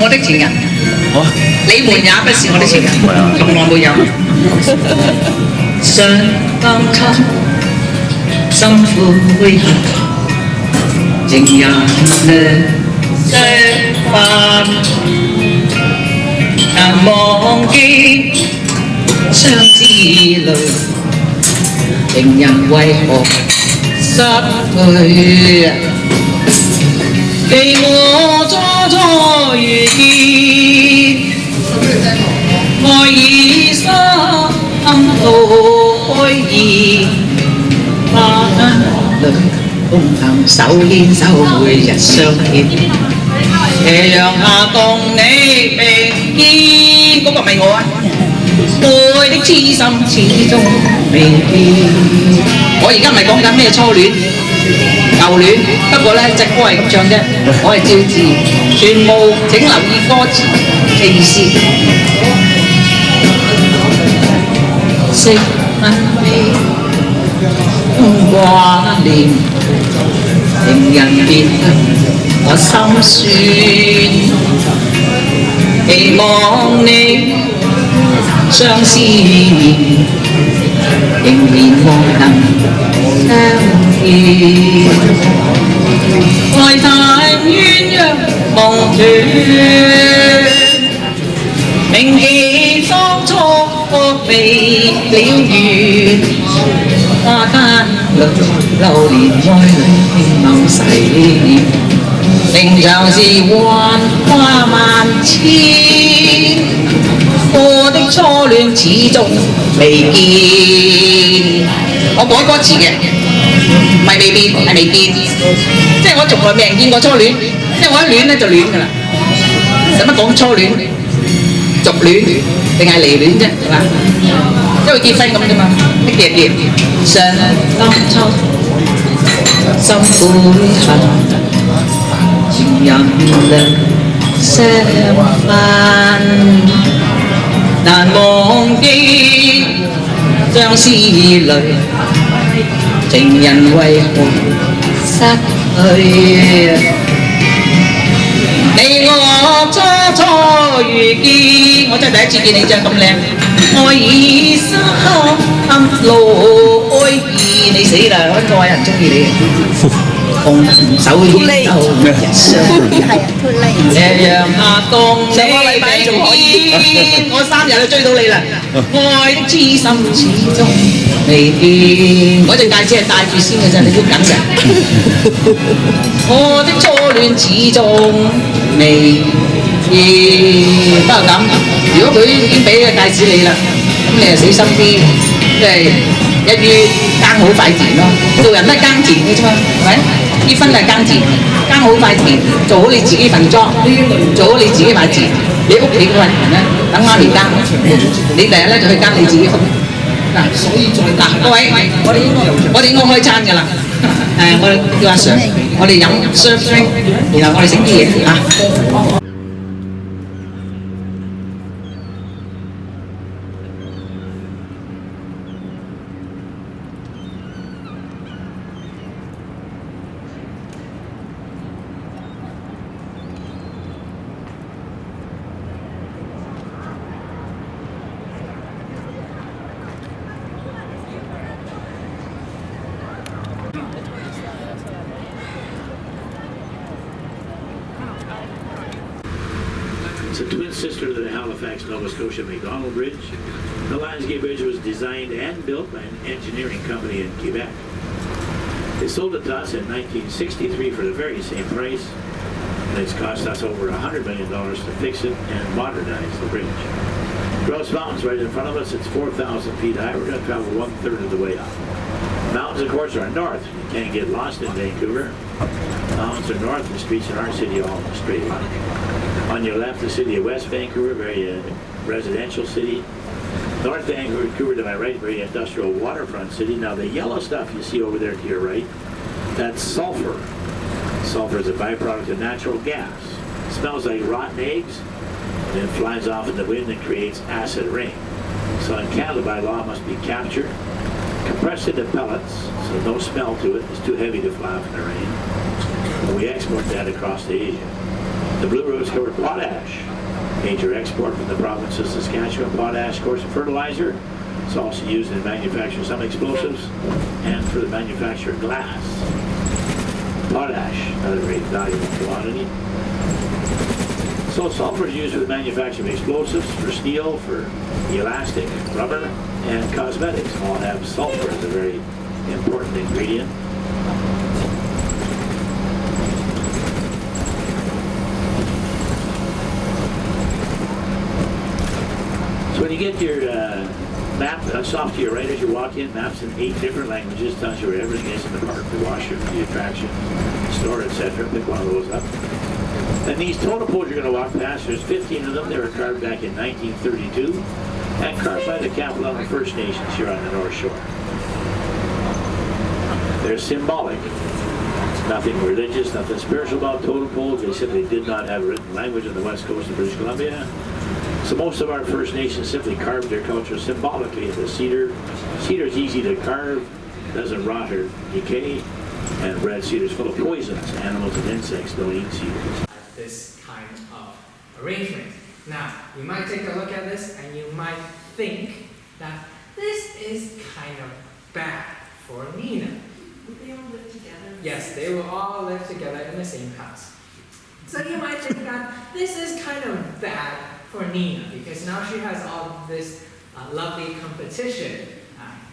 我的情人，你們也不是我的情人，從來沒有。想當初，心灰意冷，情人兩相伴，難忘記相思淚，情人為何失去？記我初初遇見，愛已深到開意，花裏共行手牽手，每日相見。斜陽下共你並肩，嗰個咪我啊！愛的痴心始終未變。我而家唔係講緊咩初戀。舊戀，不過呢隻歌係咁唱啫，我係照字，全部請留意歌詞嘅意思。惜吻你，掛念，情人別我心酸，期望你相思面，仍然望能相。愛太鴛鴦夢斷，銘記當初未了緣，花間流連愛侶某誓言，情長是幻花萬千，我的初戀始終未見。我改歌詞嘅。唔係未變，係未見，即係我從來未人見過初戀，即係我一戀咧就戀㗎啦。使乜講初戀、續戀定係離戀啫，係嘛？因為結婚咁啫嘛，一結結。想當初心灰恨，情人兩相伴，難忘記相思淚。情人為何失去？你我初初遇見，我真係第一次見你張咁靚，愛已深路愛意，你死啦！我個人中意你。共手牽手，每日相見。斜陽下共你並肩，我3日就追到你啦！愛的痴心始終未變，嗰隻戒指係戴住先嘅啫，你都緊嘅。我的初戀始終未變，不過咁，如果佢已經俾個戒指你啦，咁你就小心啲，即係一於耕好塊田咯。做人都係耕田嘅啫嘛，係咪？結婚就係耕田，耕好塊田，做好你自己份莊，做好你自己塊田，你屋企嗰份田咧，等媽咪耕，你第日咧就去耕你自己屋。嗱，所以再嗱，各位，我哋應該開餐㗎啦。我叫阿 Sir， 我哋飲 serve drink， 然後我哋食啲嘢嚇。It's a twin sister to the Halifax, Nova Scotia McDonald Bridge. The Lionsgate Bridge was designed and built by an engineering company in Quebec. They sold it to us in 1963 for the very same price, and it's cost us over $100 million to fix it and modernize the bridge. Grouse Mountain's right in front of us. It's 4,000 feet high. We're going to travel 1/3 of the way up. Mountains, of course, are north. You can't get lost in Vancouver. Mountains are north, and the streets in our city all in a straight line. On your left, the city of West Vancouver, very residential city. North Vancouver to my right, very industrial waterfront city. Now the yellow stuff you see over there to your right, that's sulfur. Sulfur is a byproduct of natural gas. It smells like rotten eggs, and it flies off in the wind and creates acid rain. So in Canada, by law, it must be captured, compressed into pellets, so no smell to it. It's too heavy to fly off in the rain. And we export that across to Asia. The Blue Roads cover potash. Major export from the province of Saskatchewan. Potash, of course, a fertilizer. It's also used in manufacturing some explosives and for the manufacture of glass. Potash, another very valuable commodity. So sulfur is used for the manufacture of explosives, for steel, for elastic, rubber, and cosmetics. All have sulfur as a very important ingredient. So when you get your map, that's off to your right as you walk in, maps in 8 different languages, tells you where everything is in the park, the washroom, the attraction, store, etc. Pick one of those up. And these totem poles you're going to walk past, there's 15 of them. They were carved back in 1932 and carved by the Capilano First Nations here on the North Shore. They're symbolic. It's nothing religious, nothing spiritual about totem poles. They simply did not have a written language on the west coast of British Columbia. So most of our First Nations simply carved their culture symbolically into cedar. Cedar is easy to carve, doesn't rot or decay, and red cedar is full of poisons. Animals and insects don't eat cedar. This kind of arrangement. Now, you might take a look at this and you might think that this is kind of bad for Nina. Would they all live together? Yes, they will all live together in the same house. So you might think that this is kind of bad for Nina because now she has all this lovely competition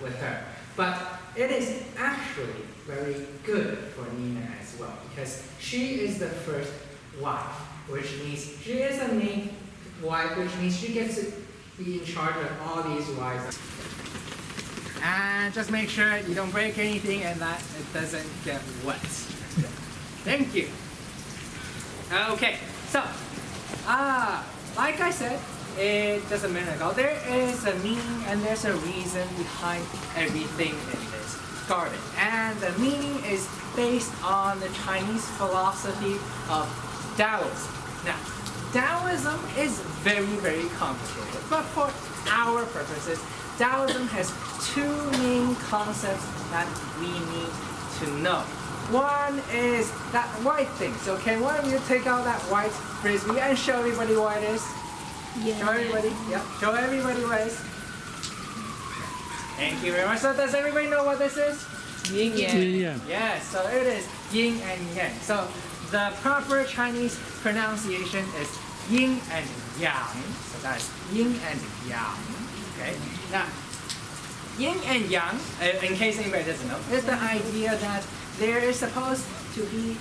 with her. But it is actually very good for Nina as well because she is the first wife, which means she is a main wife, which means she gets to be in charge of all these wives. And just make sure you don't break anything and that it doesn't get wet. Thank you. Okay, so, like I said just a minute ago, there is a meaning and there's a reason behind everything in this garden. And the meaning is based on the Chinese philosophy of Taoism. Now, Taoism is very, very complicated, but for our purposes, Taoism has 2 main concepts that we need to know. One is that white thing. So can one of you take out that white frisbee and show everybody what it is? Yeah. Show everybody. Yep. Show everybody what it is. Thank you very much. So does everybody know what this is? Yin yang. Yeah. Yes, so it is yin and yang. So the proper Chinese pronunciation is yin and yang. So that's yin and yang. Okay. Now, yin and yang, in case anybody doesn't know, is the idea that there is supposed to be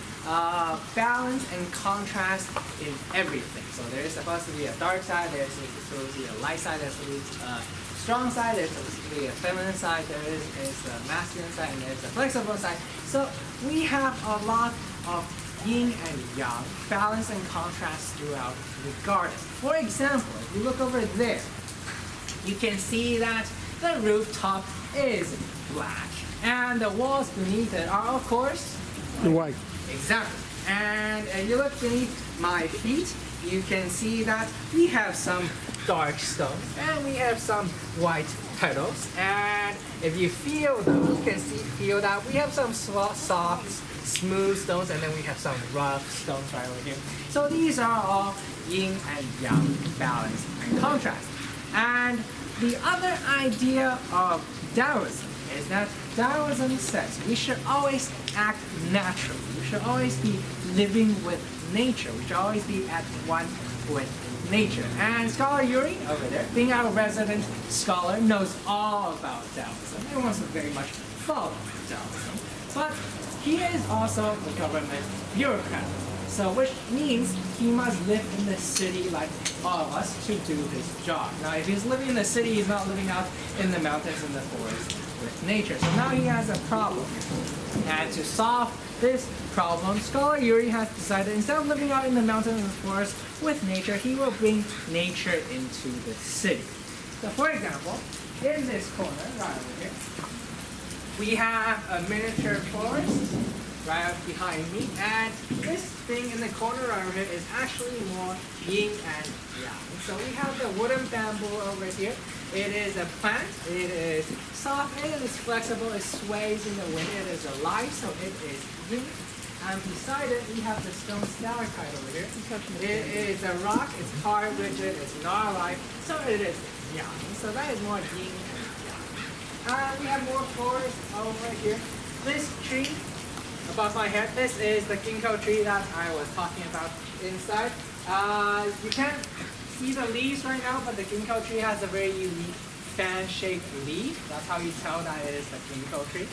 balance and contrast in everything. So there is supposed to be a dark side, there is supposed to be a light side, there's supposed to be a strong side, there's supposed to be a feminine side, there is a masculine side, and there's a flexible side. So we have a lot of yin and yang, balance and contrast throughout the garden. For example, if you look over there, you can see that the rooftop is black, and the walls beneath it are, of course, The white. exactly. And if you look beneath my feet, you can see that we have some dark stones and we have some white petals. And if you feel them, you can feel that we have some soft, smooth stones, and then we have some rough stones right over here. So these are all yin and yang, balance and contrast. And the other idea of Taoism is that Taoism says we should always act naturally. We should always be living with nature. We should always be at one with nature. And Scholar Yuri over there, being our resident scholar, knows all about Taoism and wants to very much follow Taoism. But he is also a government bureaucrat. So which means he must live in the city like all of us to do his job. Now if he's living in the city, he's not living out in the mountains and the forest with nature. So now he has a problem. And to solve this problem, Scholar Yuri has decided instead of living out in the mountains and the forest with nature, he will bring nature into the city. So for example, in this corner, right over here, we have a miniature forest right up behind me, and this thing in the corner right over here is actually more yin and yang. So we have the wooden bamboo over here. It is a plant, it is soft, and it is flexible, it sways in the wind, it is alive, so it is yin. And beside it, we have the stone stalactite over here. It is a rock, it's hard, rigid, it's not alive, so it is yang. So that is more yin and yang. We have more floors over here. This tree above my head, this is the ginkgo tree that I was talking about inside. You can't see the leaves right now, but the ginkgo tree has a very unique fan-shaped leaf. That's how you tell that it is the ginkgo tree.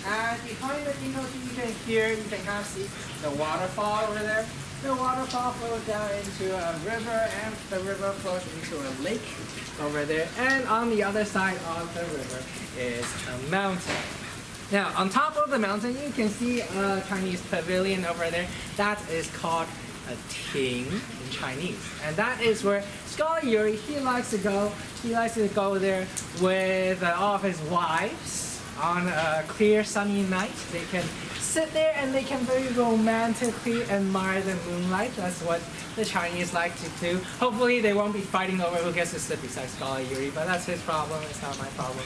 And behind the ginkgo tree, you can kind of see the waterfall over there. The waterfall flows down into a river, and the river flows into a lake over there. And on the other side of the river is a mountain. Now, on top of the mountain, you can see a Chinese pavilion over there. That is called a ting in Chinese. And that is where Scholar Yuri, he likes to go. He likes to go there with all of his wives on a clear sunny night. They can sit there and they can very romantically admire the moonlight. That's what the Chinese like to do. Hopefully they won't be fighting over who gets to sit beside Scholar Yuri, but that's his problem, it's not my problem.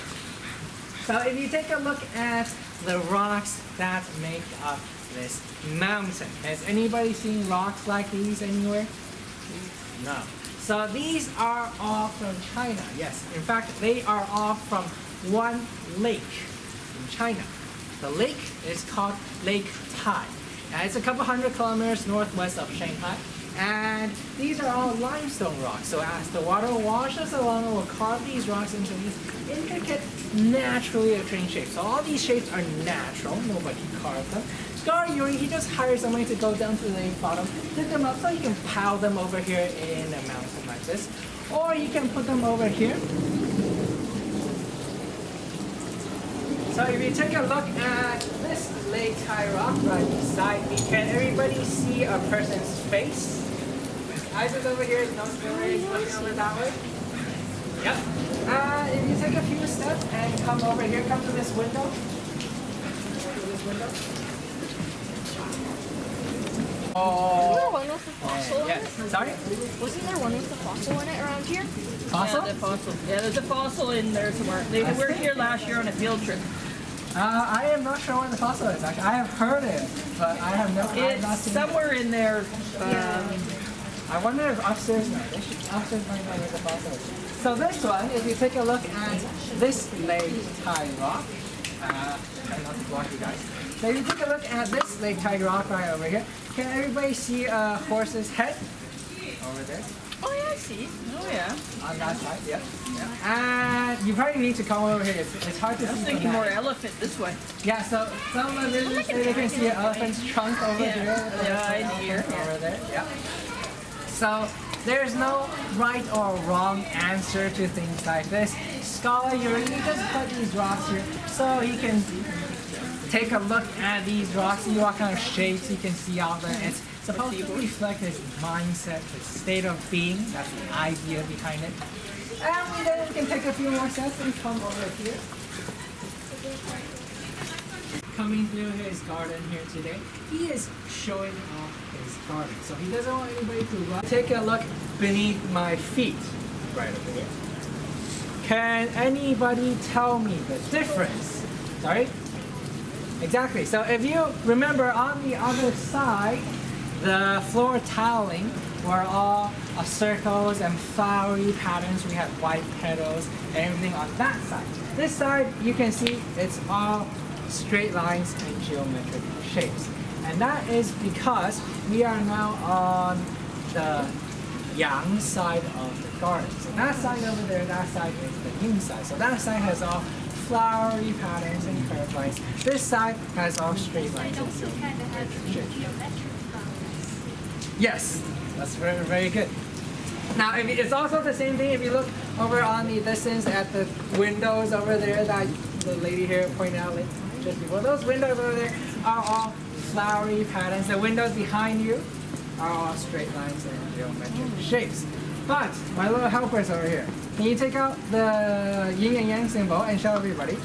So if you take a look at the rocks that make up this mountain, has anybody seen rocks like these anywhere? No. So these are all from China, yes. In fact, they are all from one lake in China. The lake is called Lake Tai. And it's a couple 100 kilometers northwest of Shanghai. And these are all limestone rocks. So as the water washes along, it will carve these rocks into these intricate, naturally occurring shapes. So all these shapes are natural. Nobody carved them. Scholar Yuri, he just hires somebody to go down to the lake bottom, pick them up so you can pile them over here in a mountain like this. Or you can put them over here. So if you take a look at this Lake Tai rock right beside me, can everybody see a person's face? Eyes is over here, nose over here, looking over that way. Yep. If you take a few steps and come over here, come to this window. To this window. Wasn't there one with the fossil in yes. it? Sorry? Wasn't there one with the fossil in it around here? Fossil? Yeah, the fossil. Yeah, there's a fossil in there somewhere. They were here last year on a field trip. I am not sure where the fossil is actually. I have heard it, but I have no idea. It's somewhere in there. I wonder if upstairs upstairs might know where the fossil is. So this one, if you take a look at this Lake Tai rock, try not to block you guys. So if you take a look at this Lake Tai rock right over here, can everybody see a horse's head over there? Oh yeah, I see. Oh yeah. On that side, yep. And you probably need to come over here. It's hard to I was see. thinking more elephant this way. Yeah, so some of the visitors say they can see an elephant's trunk over here. Yeah, I hear. Over there, yeah. So there's no right or wrong answer to things like this. Scholar Yuri just put these rocks here so he can take a look at these rocks, see what kind of shapes you can see out there. It's supposed to reflect his mindset, his state of being. That's the idea behind it. And then we can take a few more steps and come over here. Coming through his garden here today, he is showing off his garden. So he doesn't want anybody to run. Take a look beneath my feet, right over here. Can anybody tell me the difference? Sorry? Exactly. So if you remember on the other side, the floor tiling were all circles and flowery patterns. We have white petals and everything on that side. This side, you can see it's all straight lines and geometric shapes. And that is because we are now on the yang side of the garden. So that side over there, that side is the yin side. So that side has all flowery patterns and curved lines. This side has all straight lines and geometric shapes. Yes, that's very, very good. Now, it's also the same thing if you look over on the distance at the windows over there that the lady here pointed out just before. Those windows over there are all flowery patterns. The windows behind you are all straight lines and geometric shapes. But my little helpers over here, can you take out the yin and yang symbol and show everybody?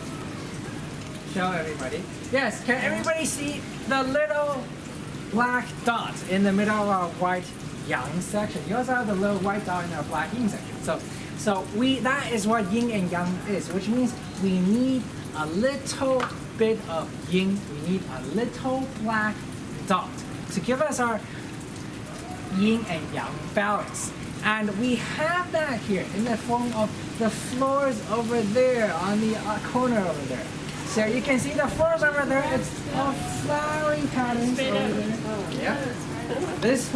Show everybody. Yes, can everybody see the little black dot in the middle of our white yang section? You also have the little white dot in our black yin section. So that is what yin and yang is, which means we need a little bit of yin, we need a little black, dot to give us our yin and yang balance. And we have that here in the form of the floors over there on the corner over there. So you can see the floors over there, it's all flowery patterns over there. Yeah. This